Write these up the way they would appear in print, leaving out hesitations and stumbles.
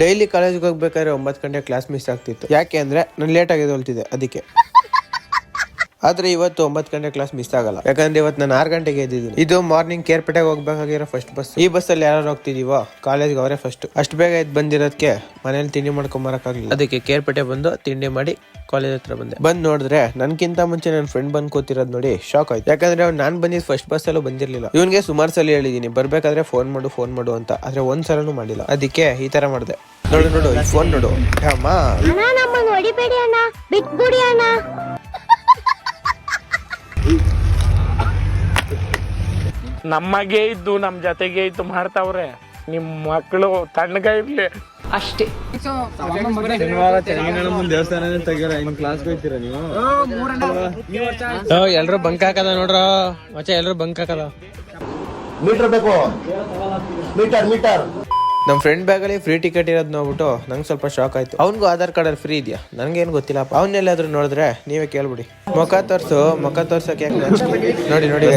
Daily ಕಾಲೇಜ್ಗೆ ಹೋಗ್ಬೇಕಾದ್ರೆ 9 ಗಂಟೆ ಕ್ಲಾಸ್ ಮಿಸ್ ಆಗ್ತಿತ್ತು. ಯಾಕೆ ಅಂದ್ರೆ ನಾನು ಲೇಟ್ ಆಗಿ ಎದ್ದೇಳ್ತಿದ್ದೆ ಅದಕ್ಕೆ. ಆದ್ರೆ ಇವತ್ತು 9 ಗಂಟೆ ಕ್ಲಾಸ್ ಮಿಸ್ ಆಗಲ್ಲ, ಯಾಕಂದ್ರೆ ಇವತ್ತು ನಾನು 6 ಗಂಟೆಗೆ ಎದ್ದಿದ್ದೀನಿ. ಇದು ಮಾರ್ನಿಂಗ್ ಕೇರ್ಪೇಟೆಗೆ ಹೋಗ್ಬೇಕಾಗಿರೋ ಫಸ್ಟ್ ಬಸ್. ಈ ಬಸ್ಸಲ್ಲಿ ಯಾರು ಹೋಗ್ತಿದೀವೋ ಕಾಲೇಜ್ಗೆ ಅವರೇ ಫಸ್ಟ್. ಅಷ್ಟು ಬೇಗ ಎದ್ದು ಬಂದಿರೋದಕ್ಕೆ ಮನೇಲಿ ತಿಂಡಿ ಮಾಡ್ಕೊಂಡ್ ಬರಕ್ಕಾಗ್ಲಿಲ್ಲ. ಅದಕ್ಕೆ ಕೇರ್ಪೇಟೆ ಬಂದು ತಿಂಡಿ ಮಾಡಿ ಕಾಲೇಜ್ ಹತ್ರ ಬಂದ್ ನೋಡಿದ್ರೆ ನನ್ಕಿಂತ ಮುಂಚೆ ನನ್ನ ಫ್ರೆಂಡ್ ಬಂದ್ ಕೂತಿರೋದ್ ನೋಡಿ ಶಾಕ್ ಆಯ್ತು. ಯಾಕಂದ್ರೆ ನಾನ್ ಬಂದಿದ್ ಫಸ್ಟ್ ಬಸ್ ಅಲ್ಲೂ ಬಂದಿರ್ಲಿಲ್ಲ. ಇವನ್ಗೆ ಸುಮಾರು ಸಲ ಹೇಳಿದೀನಿ ಬರ್ಬೇಕಾದ್ರೆ ಫೋನ್ ಮಾಡು ಅಂತ, ಆದ್ರೆ ಒಂದ್ ಸಲನೂ ಮಾಡಿಲ್ಲ. ಅದಕ್ಕೆ ಈ ತರ ಮಾಡಿದೆ. ನೋಡು ಫೋನ್ ನೋಡು. ಅಮ್ಮ ಹೊಡಿಬೇಡಿ ಅಣ್ಣ, ಬಿಟ್ಬಿಡಿ ಅಣ್ಣ. ನಮಗೆ ಇದ್ದು ನಮ್ ಜೊತೆಗೆ ಇದ್ದು ಮಾಡ್ತಾವ್ರೆ. ನಿಮ್ ಮಕ್ಕಳು ತಣ್ಣಗ ಇರ್ಲಿ ಅಷ್ಟೇ. ಎಲ್ರು ಬಂಕ್ ಹಾಕದ ನೋಡ್ರ ಮಚ್ಚ, ಎಲ್ರು ಬಂಕ್ ಹಾಕದ. ಮೀಟರ್ ಬೇಕು, ಮೀಟರ್. ನಮ್ ಫ್ರೆಂಡ್ ಬ್ಯಾಗ್ ಅಲ್ಲಿ ಫ್ರೀ ಟಿಕೆಟ್ ಇರೋದ್ ನೋಡ್ಬಿಟ್ಟು ನಂಗೆ ಸ್ವಲ್ಪ ಶಾಕ್ ಆಯ್ತು. ಅವ್ನಿಗೂ ಆಧಾರ್ ಕಾರ್ಡ್ ಅಲ್ಲಿ ಫ್ರೀ ಇದೆಯಾ ನನ್ಗೇನ್ ಗೊತ್ತಿಲ್ಲಪ್ಪ. ಅವನ್ನೆಲ್ಲಾದ್ರೂ ನೋಡಿದ್ರೆ ನೀವೇ ಕೇಳ್ಬಿಡಿ. ಮುಖ ತೋರ್ಸಕ್ಕೆ ನೋಡಿ.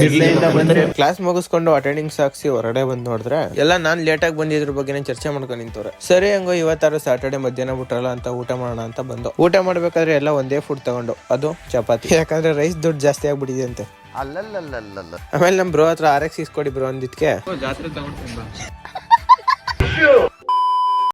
ಕ್ಲಾಸ್ ಮುಗಿಸ್ಕೊಂಡು ಅಟೆಂಡಿಂಗ್ಸ್ ಹಾಕ್ಸಿ ಹೊರಗಡೆ ಬಂದ್ ನೋಡಿದ್ರೆ ಎಲ್ಲ ನಾನ್ ಲೇಟ್ ಆಗಿ ಬಂದಿದ್ರ ಬಗ್ಗೆ ಚರ್ಚೆ ಮಾಡ್ಕೊಂಡು ನಿಂತವ್ರೆ. ಸರಿ ಹಂಗೋ ಇವತ್ತಾರು ಸಾಟರ್ಡೆ ಮಧ್ಯಾಹ್ನ ಬಿಟ್ರಲ್ಲ ಅಂತ ಊಟ ಮಾಡೋಣ ಅಂತ ಬಂದು. ಊಟ ಮಾಡ್ಬೇಕಾದ್ರೆ ಎಲ್ಲ ಒಂದೇ ಫುಡ್ ತಗೊಂಡು, ಅದು ಚಪಾತಿ. ಯಾಕಂದ್ರೆ ರೈಸ್ ದುಡ್ಡು ಜಾಸ್ತಿ ಆಗ್ಬಿಟ್ಟಿದೆ ಅಂತೆ. ಆಮೇಲೆ ನಮ್ ಬ್ರೋ ಹತ್ರ RX ಇಸ್ಕೊಡಿ ಬ್ರೋ ಅಂದಿದ್ಕೆ